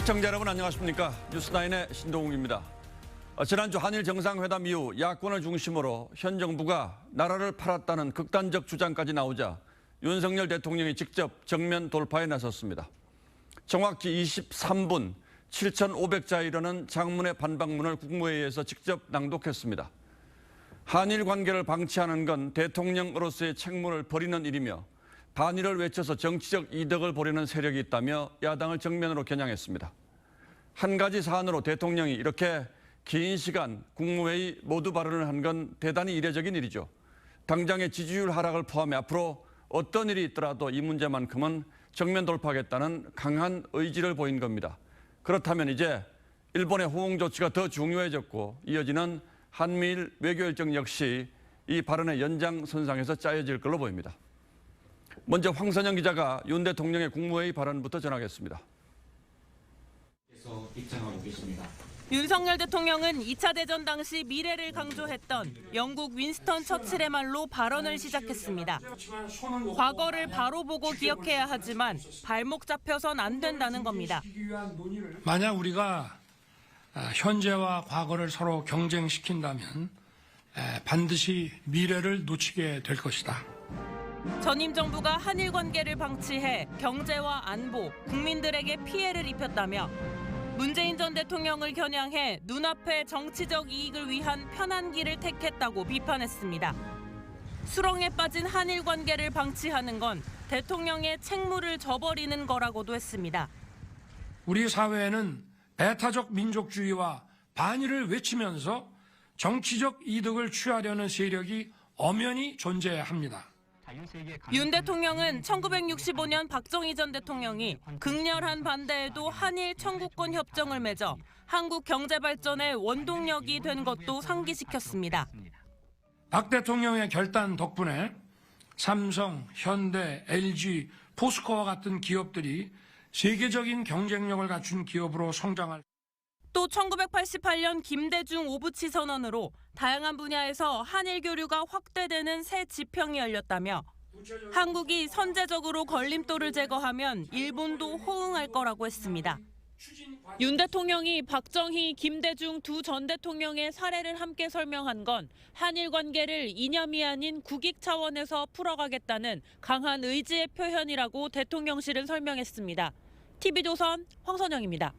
시청자 여러분 안녕하십니까. 뉴스나인의 신동욱입니다. 지난주 한일 정상회담 이후 야권을 중심으로 현 정부가 나라를 팔았다는 극단적 주장까지 나오자 윤석열 대통령이 직접 정면 돌파에 나섰습니다. 정확히 23분 7,500자에 이르는 장문의 반박문을 국무회의에서 직접 낭독했습니다. 한일 관계를 방치하는 건 대통령으로서의 책무를 버리는 일이며 반일을 외쳐서 정치적 이득을 보려는 세력이 있다며 야당을 정면으로 겨냥했습니다. 한 가지 사안으로 대통령이 이렇게 긴 시간 국무회의 모두 발언을 한 건 대단히 이례적인 일이죠. 당장의 지지율 하락을 포함해 앞으로 어떤 일이 있더라도 이 문제만큼은 정면 돌파하겠다는 강한 의지를 보인 겁니다. 그렇다면 이제 일본의 호응 조치가 더 중요해졌고 이어지는 한미일 외교 일정 역시 이 발언의 연장선상에서 짜여질 걸로 보입니다. 먼저 황선영 기자가 윤 대통령의 국무회의 발언부터 전하겠습니다. 입장하고 계십니다. 윤석열 대통령은 2차 대전 당시 미래를 강조했던 영국 윈스턴 처칠의 말로 발언을 시작했습니다. 과거를 바로 보고 기억해야 하지만 발목 잡혀선 안 된다는 겁니다. 만약 우리가 현재와 과거를 서로 경쟁시킨다면 반드시 미래를 놓치게 될 것이다. 전임 정부가 한일 관계를 방치해 경제와 안보, 국민들에게 피해를 입혔다며 문재인 전 대통령을 겨냥해 눈앞의 정치적 이익을 위한 편한 길을 택했다고 비판했습니다. 수렁에 빠진 한일 관계를 방치하는 건 대통령의 책무를 저버리는 거라고도 했습니다. 우리 사회에는 배타적 민족주의와 반일을 외치면서 정치적 이득을 취하려는 세력이 엄연히 존재합니다. 윤 대통령은 1965년 박정희 전 대통령이 극렬한 반대에도 한일 청구권 협정을 맺어 한국 경제 발전의 원동력이 된 것도 상기시켰습니다. 박 대통령의 결단 덕분에 삼성, 현대, LG, 포스코와 같은 기업들이 세계적인 경쟁력을 갖춘 기업으로 성장할. 또 1988년 김대중 오부치 선언으로 다양한 분야에서 한일 교류가 확대되는 새 지평이 열렸다며 한국이 선제적으로 걸림돌을 제거하면 일본도 호응할 거라고 했습니다. 윤 대통령이 박정희, 김대중 두 전 대통령의 사례를 함께 설명한 건 한일 관계를 이념이 아닌 국익 차원에서 풀어가겠다는 강한 의지의 표현이라고 대통령실은 설명했습니다. TV조선 황선영입니다.